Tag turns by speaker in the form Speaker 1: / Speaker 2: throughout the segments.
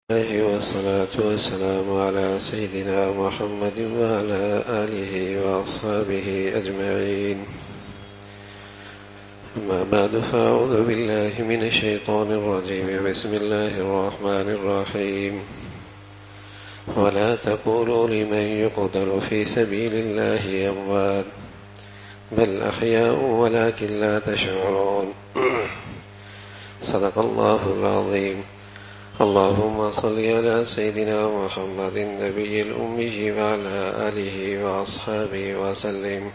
Speaker 1: الله والصلاة والسلام على سيدنا محمد وعلى آله وأصحابه أجمعين. أما بعد، فأعوذ بالله من الشيطان الرجيم. بسم الله الرحمن الرحيم. ولا تقولوا لمن يقتل في سبيل الله أموات بل أحياء ولكن لا تشعرون. صدق الله العظيم. اللهم صل على سيدنا محمد النبي الأمي وعلى آله وأصحابه وسلم.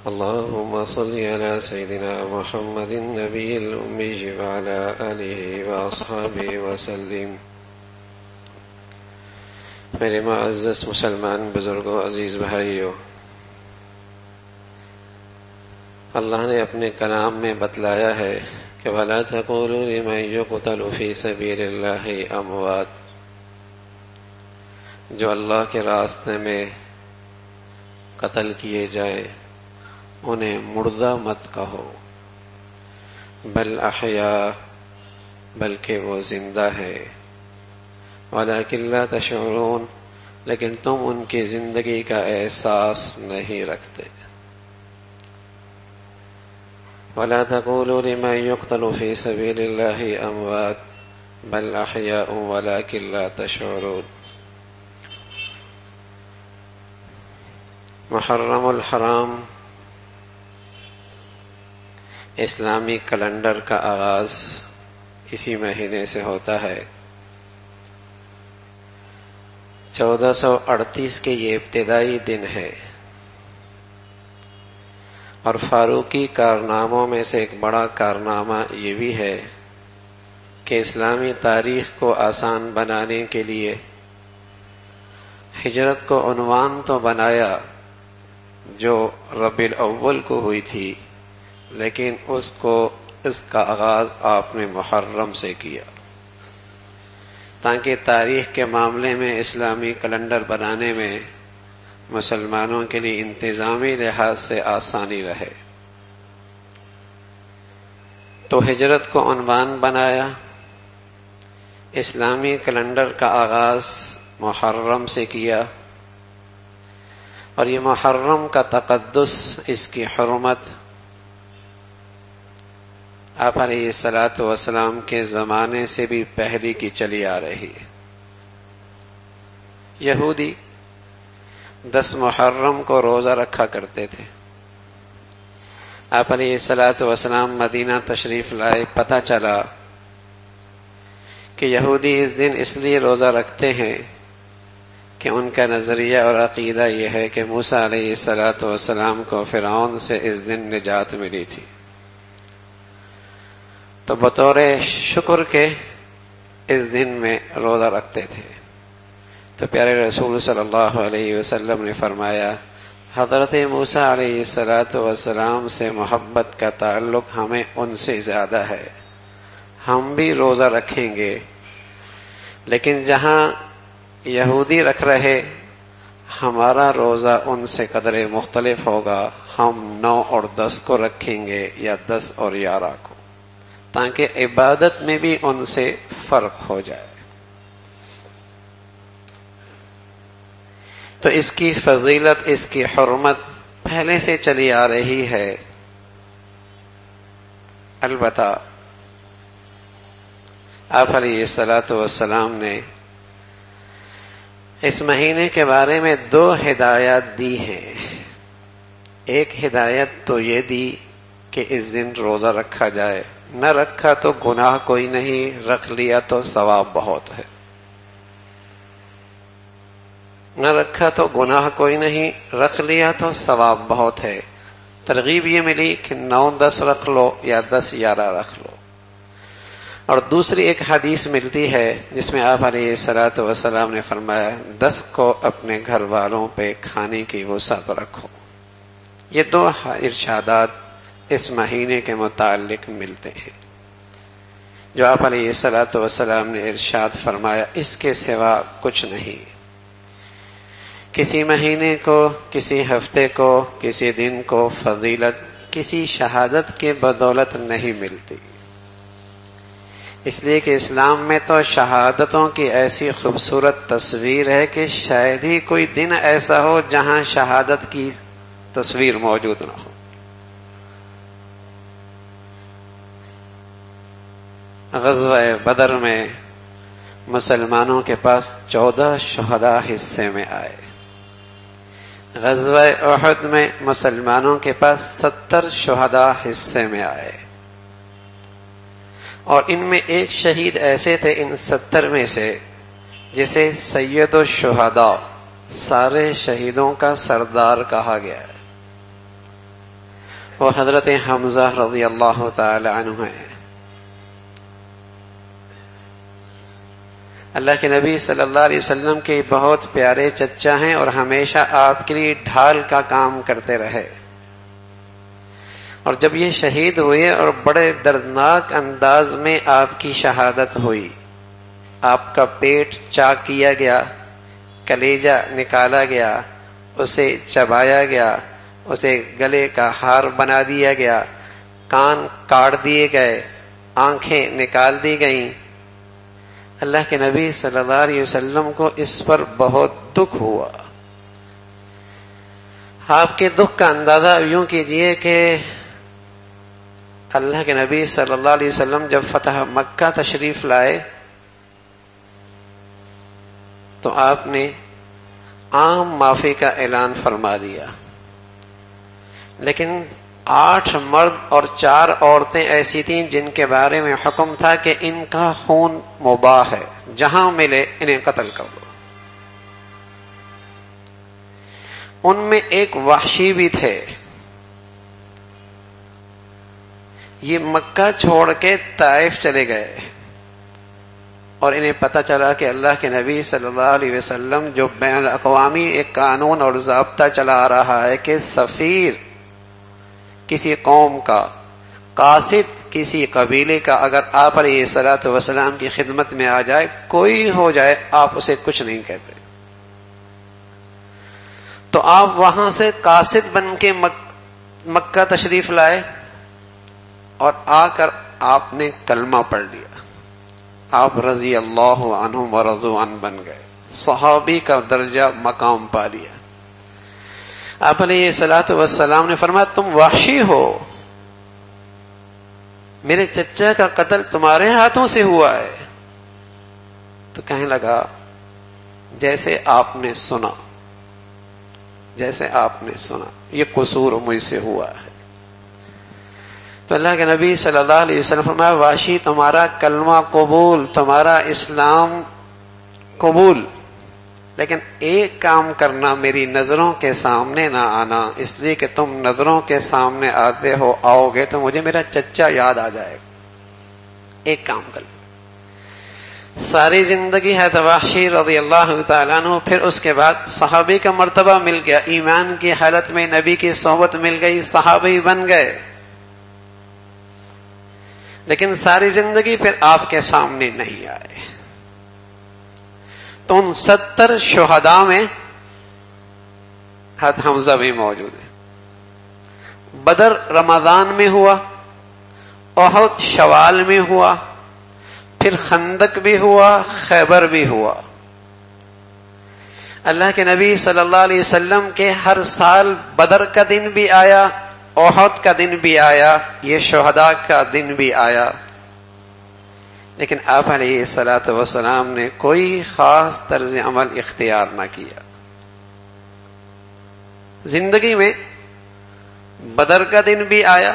Speaker 1: اللهم صل على سيدنا محمد النبي الأمي وعلى آله وأصحابه وسلم. میرے معزز مسلمان بزرگوں، عزیز بھائیوں، اللہ نے اپنے کلام میں بتلایا ہے کہ وَلَا تَقُولُوا لِمَن يُقْتَلُ فِي سَبِيلِ اللَّهِ أَمْوَاتٌ، جو اللہ کے راستے میں قتل کیے جائیں انہیں مردہ مت کہو، بل احیاء، بلکہ وہ زندہ ہے، وَلَكِن لَا تَشْعُرُونَ، لیکن تم ان کی زندگی کا احساس نہیں رکھتے۔ وَلَا تَقُولُوا لِمَن يُقْتَلُ فِي سَبِيلِ اللَّهِ أَمْوَاتٌ بَلْ أَحْيَاءٌ وَلَكِن لَا تَشْعُرُونَ۔ محرم الحرام اسلامی کیلنڈر کا آغاز اسی مہینے سے ہوتا ہے۔ 1438 کے یہ ابتدائی دن ہے، اور فاروقی کارناموں میں سے ایک بڑا کارنامہ یہ بھی ہے کہ اسلامی تاریخ کو آسان بنانے کے لیے ہجرت کو عنوان تو بنایا جو ربیع الاول کو ہوئی تھی، لیکن اس کا آغاز آپ نے محرم سے کیا تاکہ تاریخ کے معاملے میں اسلامی کیلنڈر بنانے میں مسلمانوں کے لیے انتظامی لحاظ سے آسانی رہے۔ تو ہجرت کو عنوان بنایا، اسلامی کیلنڈر کا آغاز محرم سے کیا، اور یہ محرم کا تقدس، اس کی حرمت آپ علیہ الصلاۃ والسلام کے زمانے سے بھی پہلے کی چلی آ رہی ہے۔ یہودی 10 محرم کو روزہ رکھا کرتے تھے۔ آپ علیہ الصلاۃ والسلام مدینہ تشریف لائے، پتہ چلا کہ یہودی اس دن اس لیے روزہ رکھتے ہیں کہ ان کا نظریہ اور عقیدہ یہ ہے کہ موسیٰ علیہ الصلاۃ والسلام کو فرعون سے اس دن نجات ملی تھی، تو بطور شکر کے اس دن میں روزہ رکھتے تھے۔ تو پیارے رسول صلی اللہ علیہ وسلم نے فرمایا، حضرت موسیٰ علیہ الصلاۃ والسلام سے محبت کا تعلق ہمیں ان سے زیادہ ہے، ہم بھی روزہ رکھیں گے، لیکن جہاں یہودی رکھ رہے ہمارا روزہ ان سے قدرے مختلف ہوگا، ہم 9 اور 10 کو رکھیں گے یا 10 اور 11 کو، تاکہ عبادت میں بھی ان سے فرق ہو جائے۔ تو اس کی فضیلت، اس کی حرمت پہلے سے چلی آ رہی ہے۔ البتہ آپ علیہ الصلاۃ والسلام نے اس مہینے کے بارے میں 2 ہدایات دی ہیں۔ ایک ہدایت تو یہ دی کہ اس دن روزہ رکھا جائے، نہ رکھا تو گناہ کوئی نہیں، رکھ لیا تو ثواب بہت ہے۔ نہ رکھا تو گناہ کوئی نہیں، رکھ لیا تو ثواب بہت ہے۔ ترغیب یہ ملی کہ 9 10 رکھ لو یا 10 11 رکھ لو۔ اور دوسری ایک حدیث ملتی ہے جس میں آپ علیہ الصلاۃ والسلام نے فرمایا 10 کو اپنے گھر والوں پہ کھانے کی وسعت رکھو۔ یہ 2 ارشادات اس مہینے کے متعلق ملتے ہیں جو آپ علیہ الصلاۃ والسلام نے ارشاد فرمایا، اس کے سوا کچھ نہیں۔ کسی مہینے کو، کسی ہفتے کو، کسی دن کو فضیلت کسی شہادت کے بدولت نہیں ملتی، اس لیے کہ اسلام میں تو شہادتوں کی ایسی خوبصورت تصویر ہے کہ شاید ہی کوئی دن ایسا ہو جہاں شہادت کی تصویر موجود نہ ہو. غزوہ بدر میں مسلمانوں کے پاس 14 شہداء حصے میں آئے. غزوہ احد میں مسلمانوں کے پاس 70 شہداء حصے میں آئے، اور ان میں ایک شہید ایسے تھے ان 70 میں سے جسے سید الشہداء، سارے شہیدوں کا سردار کہا گیا ہے. وہ حضرت حمزہ رضی اللہ تعالی عنہ ہیں. اللہ کے نبی صلی اللہ علیہ وسلم کے بہت پیارے چچا ہیں اور ہمیشہ آپ کے لیے ڈھال کا کام کرتے رہے. اور جب یہ شہید ہوئے اور بڑے دردناک انداز میں آپ کی شہادت ہوئی، آپ کا پیٹ چاک کیا گیا، کلیجہ نکالا گیا، اسے چبایا گیا، اسے گلے کا ہار بنا دیا گیا، کان کاٹ دیے گئے، آنکھیں نکال دی گئیں. اللہ کے نبی صلی اللہ علیہ وسلم کو اس پر بہت دکھ ہوا. آپ کے دکھ کا اندازہ یوں کیجئے کہ اللہ کے نبی صلی اللہ علیہ وسلم جب فتح مکہ تشریف لائے تو آپ نے عام معافی کا اعلان فرما دیا، لیکن 8 مرد اور 4 عورتیں ایسی تھیں جن کے بارے میں حکم تھا کہ ان کا خون مباح ہے، جہاں ملے انہیں قتل کر دو. ان میں ایک وحشی بھی تھے. یہ مکہ چھوڑ کے طائف چلے گئے اور انہیں پتہ چلا کہ اللہ کے نبی صلی اللہ علیہ وسلم جو بین الاقوامی ایک قانون اور ضابطہ چلا آ رہا ہے کہ سفیر کسی قوم کا، قاصد کسی قبیلے کا اگر آپ علیہ الصلوۃ والسلام کی خدمت میں آ جائے، کوئی ہو جائے، آپ اسے کچھ نہیں کہتے. تو آپ وہاں سے قاصد بن کے مکہ تشریف لائے اور آ کر آپ نے کلمہ پڑھ لیا. آپ رضی اللہ عنہم ورضوا عنہ بن گئے، صحابی کا درجہ مقام پا لیا. آپ علیہ الصلوۃ والسلام نے فرمایا تم وحشی ہو، میرے چچا کا قتل تمہارے ہاتھوں سے ہوا ہے. تو کہنے لگا جیسے آپ نے سنا، جیسے آپ نے سنا، یہ قصور مجھ سے ہوا ہے. تو اللہ کے نبی صلی اللہ علیہ وسلم فرمایا وحشی تمہارا کلمہ قبول، تمہارا اسلام قبول، لیکن ایک کام کرنا، میری نظروں کے سامنے نہ آنا، اس لیے کہ تم نظروں کے سامنے آتے ہو، آؤ گے تو مجھے میرا چچا یاد آ جائے گا. ایک کام کر ساری زندگی ہے وحشی رضی اللہ تعالیٰ عنہ. پھر اس کے بعد صحابی کا مرتبہ مل گیا، ایمان کی حالت میں نبی کی صحبت مل گئی، صحابی بن گئے، لیکن ساری زندگی پھر آپ کے سامنے نہیں آئے. تو ان 70 شہداء میں حضرت حمزہ بھی موجود ہے. بدر رمضان میں ہوا، احد شوال میں ہوا، پھر خندق بھی ہوا، خیبر بھی ہوا. اللہ کے نبی صلی اللہ علیہ وسلم کے ہر سال بدر کا دن بھی آیا، احد کا دن بھی آیا، یہ شہداء کا دن بھی آیا، لیکن آپ علیہ الصلوۃ والسلام نے کوئی خاص طرز عمل اختیار نہ کیا. زندگی میں بدر کا دن بھی آیا،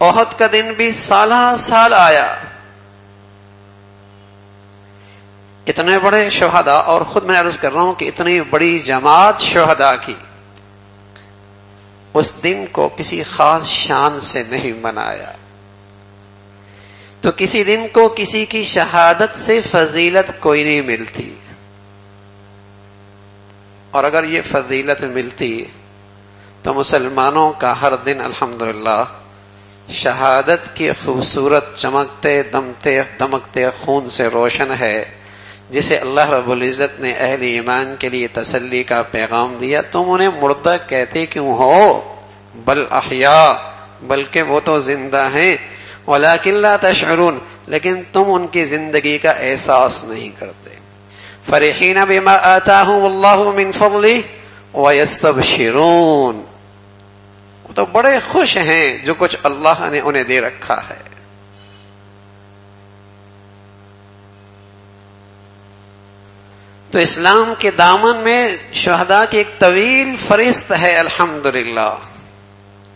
Speaker 1: احد کا دن بھی سالہ سال آیا. اتنے بڑے شہداء، اور خود میں عرض کر رہا ہوں کہ اتنی بڑی جماعت شہداء کی، اس دن کو کسی خاص شان سے نہیں منایا. تو کسی دن کو کسی کی شہادت سے فضیلت کوئی نہیں ملتی، اور اگر یہ فضیلت ملتی تو مسلمانوں کا ہر دن الحمدللہ شہادت کی خوبصورت چمکتے دمکتے خون سے روشن ہے، جسے اللہ رب العزت نے اہل ایمان کے لیے تسلی کا پیغام دیا. تم انہیں مردہ کہتے کیوں ہو؟ بل احیاء، بلکہ وہ تو زندہ ہیں، ولکن لا تشعرون، لیکن تم ان کی زندگی کا احساس نہیں کرتے. فرحین بما آتاہم اللہ من فضلہ ویستبشرون، وہ تو بڑے خوش ہیں جو کچھ اللہ نے انہیں دے رکھا ہے. تو اسلام کے دامن میں شہداء کی ایک طویل فہرست ہے الحمدللہ.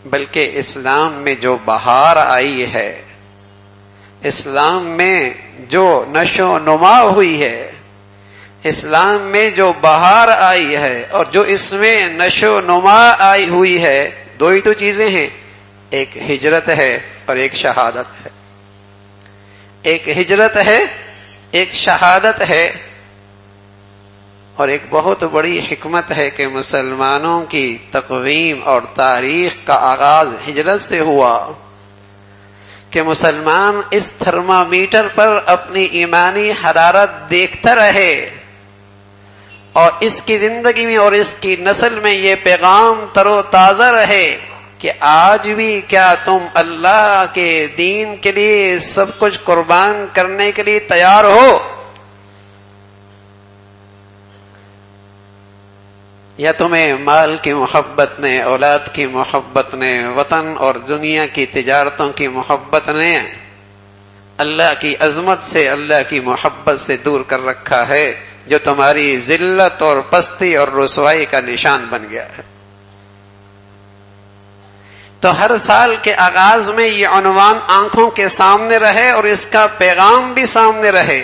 Speaker 1: بلکہ اسلام میں جو بہار آئی ہے، اسلام میں جو نشو و نما ہوئی ہے، اسلام میں جو بہار آئی ہے اور جو اس میں نشو و نما آئی ہوئی ہے، دو ہی تو چیزیں ہیں، ایک ہجرت ہے اور ایک شہادت ہے. ایک ہجرت ہے، ایک شہادت ہے. اور ایک بہت بڑی حکمت ہے کہ مسلمانوں کی تقویم اور تاریخ کا آغاز ہجرت سے ہوا، کہ مسلمان اس تھرمامیٹر پر اپنی ایمانی حرارت دیکھتا رہے اور اس کی زندگی میں اور اس کی نسل میں یہ پیغام تر و تازہ رہے کہ آج بھی کیا تم اللہ کے دین کے لیے سب کچھ قربان کرنے کے لیے تیار ہو، یا تمہیں مال کی محبت نے، اولاد کی محبت نے، وطن اور دنیا کی تجارتوں کی محبت نے اللہ کی عظمت سے، اللہ کی محبت سے دور کر رکھا ہے، جو تمہاری ذلت اور پستی اور رسوائی کا نشان بن گیا ہے. تو ہر سال کے آغاز میں یہ عنوان آنکھوں کے سامنے رہے اور اس کا پیغام بھی سامنے رہے.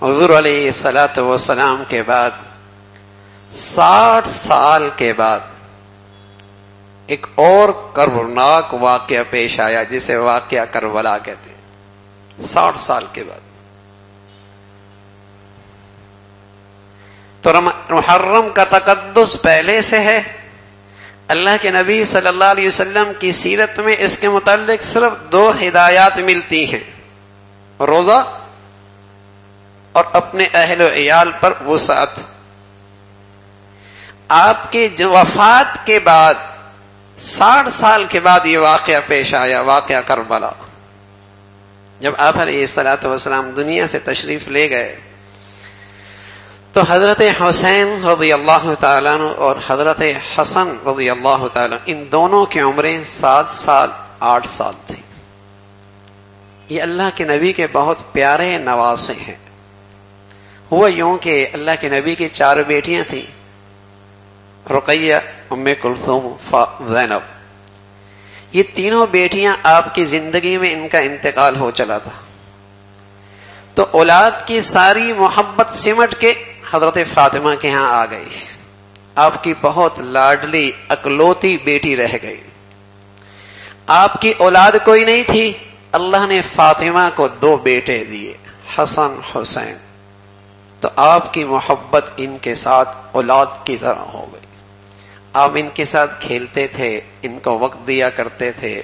Speaker 1: حضور علیہ الصلوۃ والسلام کے بعد 60 سال کے بعد ایک اور کربناک واقعہ پیش آیا، جسے واقعہ کربلا کہتے ہیں. 60 سال کے بعد تو محرم کا تقدس پہلے سے ہے. اللہ کے نبی صلی اللہ علیہ وسلم کی سیرت میں اس کے متعلق صرف 2 ہدایات ملتی ہیں، روزہ اور اپنے اہل و عیال پر وسعت. آپ کی وفات کے بعد 60 سال کے بعد یہ واقعہ پیش آیا، واقعہ کربلا. جب آپ علیہ الصلوۃ والسلام دنیا سے تشریف لے گئے تو حضرت حسین رضی اللہ تعالیٰ عنہ اور حضرت حسن رضی اللہ تعالیٰ عنہ، ان دونوں کی عمریں 7 سال 8 سال تھی. یہ اللہ کے نبی کے بہت پیارے نواسے ہیں. ہوا یوں کہ اللہ کے نبی کی 4 بیٹیاں تھیں، رقیہ، ام کلثوم، زینب. یہ تینوں بیٹیاں آپ کی زندگی میں ان کا انتقال ہو چلا تھا. تو اولاد کی ساری محبت سمٹ کے حضرت فاطمہ کے ہاں آ گئی. آپ کی بہت لاڈلی اکلوتی بیٹی رہ گئی. آپ کی اولاد کوئی نہیں تھی، اللہ نے فاطمہ کو 2 بیٹے دیے، حسن حسین. تو آپ کی محبت ان کے ساتھ اولاد کی طرح ہو گئی. آپ ان کے ساتھ کھیلتے تھے، ان کو وقت دیا کرتے تھے.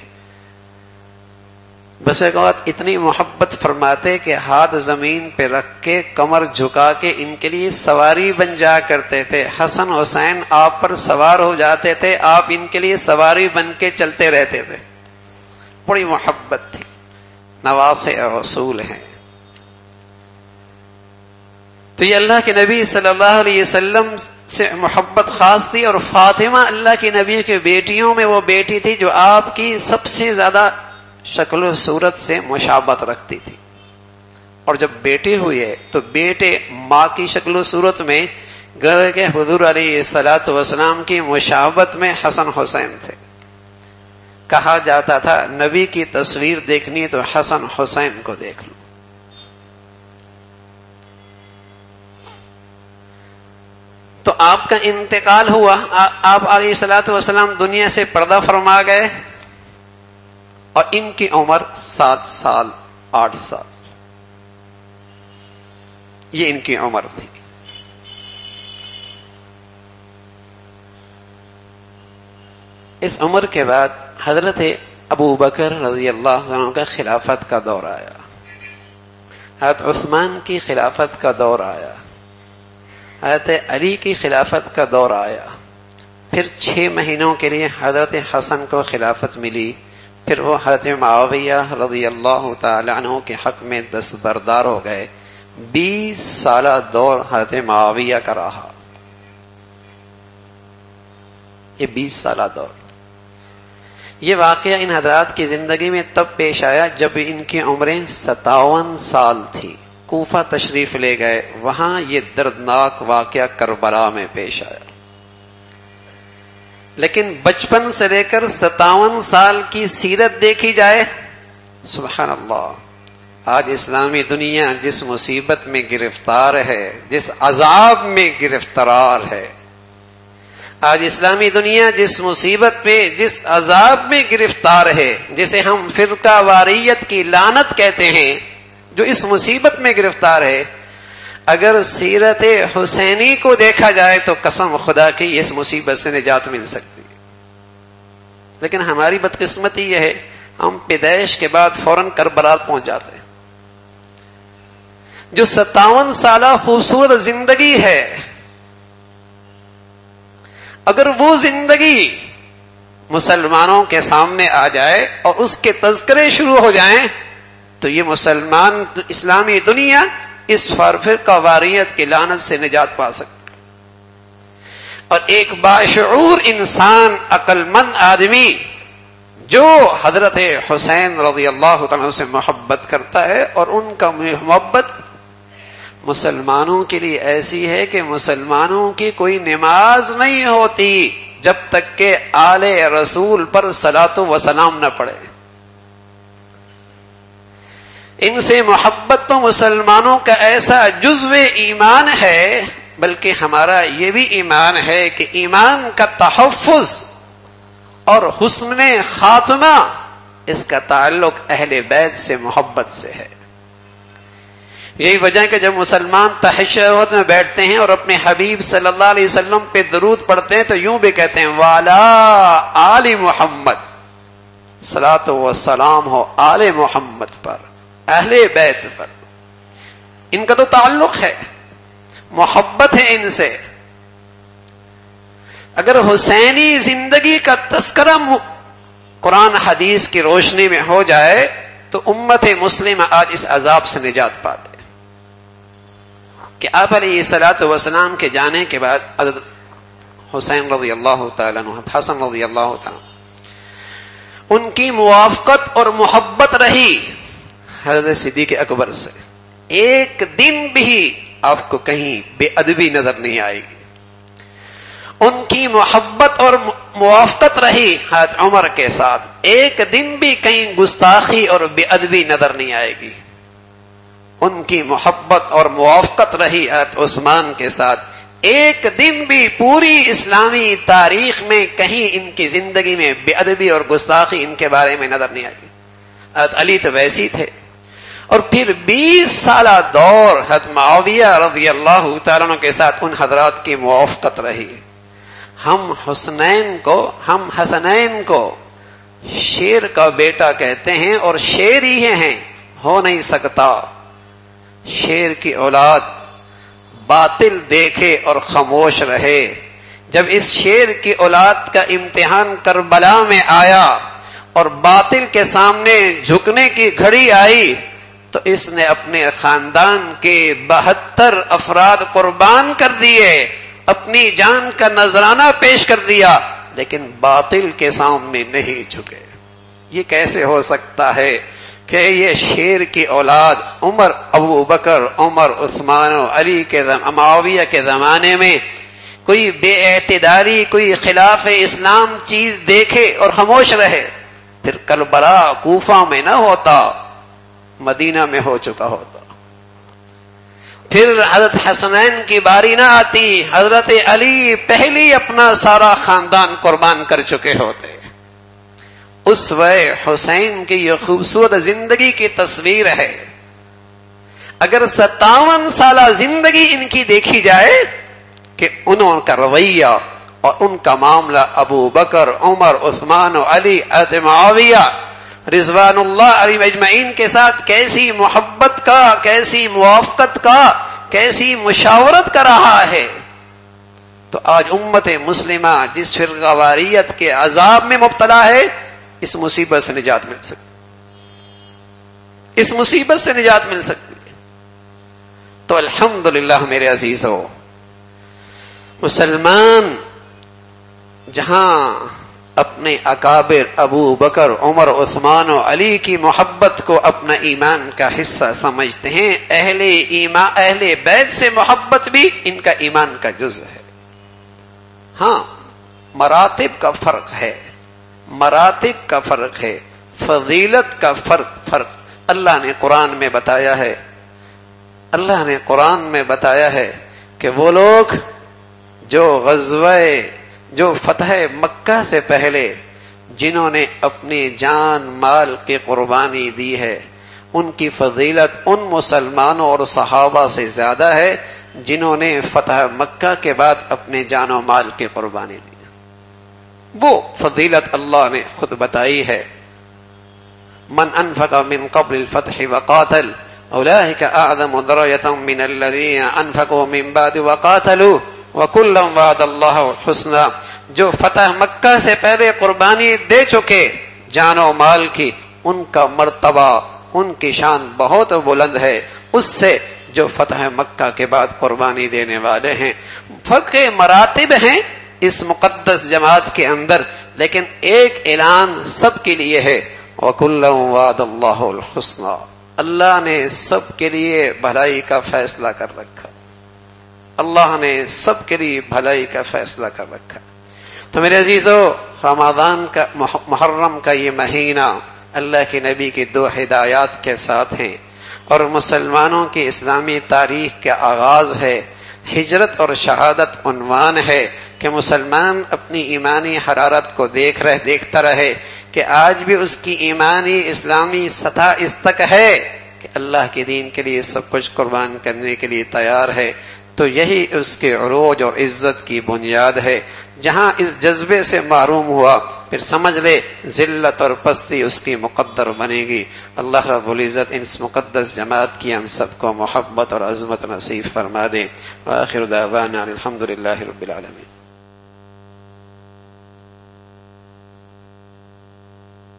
Speaker 1: بس ایک وقت اتنی محبت فرماتے کہ ہاتھ زمین پہ رکھ کے کمر جھکا کے ان کے لیے سواری بن جا کرتے تھے. حسن حسین آپ پر سوار ہو جاتے تھے، آپ ان کے لیے سواری بن کے چلتے رہتے تھے. بڑی محبت تھی. نواسے رسول ہیں. تو یہ اللہ کے نبی صلی اللہ علیہ وسلم سے محبت خاص تھی. اور فاطمہ اللہ کے نبی کے بیٹیوں میں وہ بیٹی تھی جو آپ کی سب سے زیادہ شکل و صورت سے مشابہت رکھتی تھی. اور جب بیٹے ہوئے تو بیٹے ماں کی شکل و صورت میں گویا کہ حضور علیہ الصلوۃ والسلام کی مشابہت میں حسن حسین تھے. کہا جاتا تھا نبی کی تصویر دیکھنی تو حسن حسین کو دیکھ لو. تو آپ کا انتقال ہوا، آپ علیہ الصلوۃ والسلام دنیا سے پردہ فرما گئے اور ان کی عمر 7 سال 8 سال یہ ان کی عمر تھی. اس عمر کے بعد حضرت ابو بکر رضی اللہ عنہ کا خلافت کا دور آیا، حضرت عثمان کی خلافت کا دور آیا، حضرت علی کی خلافت کا دور آیا. پھر 6 مہینوں کے لیے حضرت حسن کو خلافت ملی، پھر وہ حضرت معاویہ رضی اللہ تعالی عنہ کے حق میں دستبردار ہو گئے. 20 سالہ دور حضرت معاویہ کا رہا. یہ 20 سالہ دور. یہ واقعہ ان حضرات کی زندگی میں تب پیش آیا جب ان کی عمریں 57 سال تھی. کوفہ تشریف لے گئے، وہاں یہ دردناک واقعہ کربلا میں پیش آیا. لیکن بچپن سے لے کر 57 سال کی سیرت دیکھی جائے، سبحان اللہ. آج اسلامی دنیا جس مصیبت میں گرفتار ہے، جس عذاب میں گرفتار ہے، آج اسلامی دنیا جس مصیبت میں، جس عذاب میں گرفتار ہے، جسے ہم فرقہ واریت کی لعنت کہتے ہیں، جو اس مصیبت میں گرفتار ہے، اگر سیرت حسینی کو دیکھا جائے تو قسم خدا کی اس مصیبت سے نجات مل سکتی ہے. لیکن ہماری بدقسمتی یہ ہے، ہم پیدائش کے بعد فوراً کربلا پہنچ جاتے ہیں. جو 57 سالہ خوبصورت زندگی ہے، اگر وہ زندگی مسلمانوں کے سامنے آ جائے اور اس کے تذکرے شروع ہو جائیں تو یہ مسلمان اسلامی دنیا اس فرقہ واریت کی لعنت سے نجات پا سکتا. اور ایک باشعور انسان، عقل مند آدمی جو حضرت حسین رضی اللہ تعالیٰ سے محبت کرتا ہے، اور ان کا محبت مسلمانوں کے لیے ایسی ہے کہ مسلمانوں کی کوئی نماز نہیں ہوتی جب تک کہ آل رسول پر صلاۃ و سلام نہ پڑے. ان سے محبت تو مسلمانوں کا ایسا جزو ایمان ہے، بلکہ ہمارا یہ بھی ایمان ہے کہ ایمان کا تحفظ اور حسن خاتمہ اس کا تعلق اہل بیت سے، محبت سے ہے. یہی وجہ ہے کہ جب مسلمان تشہد میں بیٹھتے ہیں اور اپنے حبیب صلی اللہ علیہ وسلم پہ درود پڑھتے ہیں تو یوں بھی کہتے ہیں والا آل محمد، صلاۃ و سلام ہو آل محمد پر، اہل بیت پر. ان کا تو تعلق ہے، محبت ہے ان سے. اگر حسینی زندگی کا تذکرہ قرآن حدیث کی روشنی میں ہو جائے تو امت مسلمہ آج اس عذاب سے نجات پاتے کہ آپ علیہ الصلوۃ والسلام کے جانے کے بعد حضرت حسین رضی اللہ تعالیٰ عنہ، حسن رضی اللہ تعالیٰ ان کی موافقت اور محبت رہی حضرت صدیق اکبر سے. ایک دن بھی آپ کو کہیں بے ادبی نظر نہیں آئے گی. ان کی محبت اور موافقت رہی حضرت عمر کے ساتھ، ایک دن بھی کہیں گستاخی اور بے ادبی نظر نہیں آئے گی. ان کی محبت اور موافقت رہی حضرت عثمان کے ساتھ، ایک دن بھی پوری اسلامی تاریخ میں کہیں ان کی زندگی میں بے ادبی اور گستاخی ان کے بارے میں نظر نہیں آئے گی. حضرت علی تو ویسی تھے. اور پھر 20 سالہ دور حضرت معاویہ رضی اللہ تعالیٰ عنہ کے ساتھ ان حضرات کی موافقت رہی. ہم حسنین کو شیر کا بیٹا کہتے ہیں اور شیر ہی ہیں، ہو نہیں سکتا. شیر کی اولاد باطل دیکھے اور خاموش رہے. جب اس شیر کی اولاد کا امتحان کربلا میں آیا اور باطل کے سامنے جھکنے کی گھڑی آئی تو اس نے اپنے خاندان کے 72 افراد قربان کر دیے، اپنی جان کا نذرانہ پیش کر دیا، لیکن باطل کے سامنے نہیں جھکے. یہ کیسے ہو سکتا ہے کہ یہ شیر کی اولاد عمر، ابو بکر، عمر، عثمان و علی کے معاویہ کے زمانے میں کوئی بے اعتداری، کوئی خلاف اسلام چیز دیکھے اور خاموش رہے؟ پھر کربلا کوفہ میں نہ ہوتا، مدینہ میں ہو چکا ہوتا. پھر حضرت حسنین کی باری نہ آتی، حضرت علی پہلی اپنا سارا خاندان قربان کر چکے ہوتے. اسوہ حسین کی یہ خوبصورت زندگی کی تصویر ہے. اگر 57 سالہ زندگی ان کی دیکھی جائے کہ انہوں کا رویہ اور ان کا معاملہ ابو بکر، عمر، عثمان و علی، حضرت معاویہ رضوان اللہ علیہم اجمعین کے ساتھ کیسی محبت کا، کیسی موافقت کا، کیسی مشاورت کا رہا ہے، تو آج امت مسلمہ جس فرقہ واریت کے عذاب میں مبتلا ہے، اس مصیبت سے نجات مل سکتی، اس مصیبت سے نجات مل سکتی ہے۔ تو الحمدللہ میرے عزیزو، مسلمان جہاں اپنے اکابر ابو بکر، عمر، عثمان و علی کی محبت کو اپنا ایمان کا حصہ سمجھتے ہیں، اہل بیت سے محبت بھی ان کا ایمان کا جز ہے۔ ہاں مراتب کا فرق ہے، مراتب کا فرق ہے، فضیلت کا فرق اللہ نے قرآن میں بتایا ہے۔ اللہ نے قرآن میں بتایا ہے کہ وہ لوگ جو فتح مکہ سے پہلے جنہوں نے اپنی جان مال کی قربانی دی ہے، ان کی فضیلت ان مسلمانوں اور صحابہ سے زیادہ ہے جنہوں نے فتح مکہ کے بعد اپنے جان و مال کی قربانی دی۔ وہ فضیلت اللہ نے خود بتائی ہے۔ من انفق من قبل الفتح وقاتل اولئک اعظم درجة من الذین انفقوا من بعد وقاتلوا وَكُلًّا وَعَدَ اللَّهُ الْحُسْنَى، جو فتح مکہ سے پہلے قربانی دے چکے جان و مال کی، ان کا مرتبہ، ان کی شان بہت بلند ہے اس سے جو فتح مکہ کے بعد قربانی دینے والے ہیں۔ فرق مراتب ہیں اس مقدس جماعت کے اندر، لیکن ایک اعلان سب کے لیے ہے، وَكُلًّا وَعَدَ اللَّهُ الْحُسْنَى، اللہ نے سب کے لیے بھلائی کا فیصلہ کر رکھا، اللہ نے سب کے لیے بھلائی کا فیصلہ کر رکھا۔ تو میرے عزیزو، رمضان کا محرم کا یہ مہینہ اللہ کے نبی کی 2 ہدایات کے ساتھ ہیں، اور مسلمانوں کی اسلامی تاریخ کا آغاز ہے۔ ہجرت اور شہادت عنوان ہے کہ مسلمان اپنی ایمانی حرارت کو دیکھتا رہے کہ آج بھی اس کی ایمانی اسلامی سطح اس تک ہے کہ اللہ کے دین کے لیے سب کچھ قربان کرنے کے لیے تیار ہے۔ تو یہی اس کے عروج اور عزت کی بنیاد ہے۔ جہاں اس جذبے سے محروم ہوا، پھر سمجھ لے ذلت اور پستی اس کی مقدر بنے گی۔ اللہ رب العزت اس مقدس جماعت کی ہم سب کو محبت اور عظمت نصیب فرما دے۔ وآخر دعوانا الحمدللہ رب العالمین۔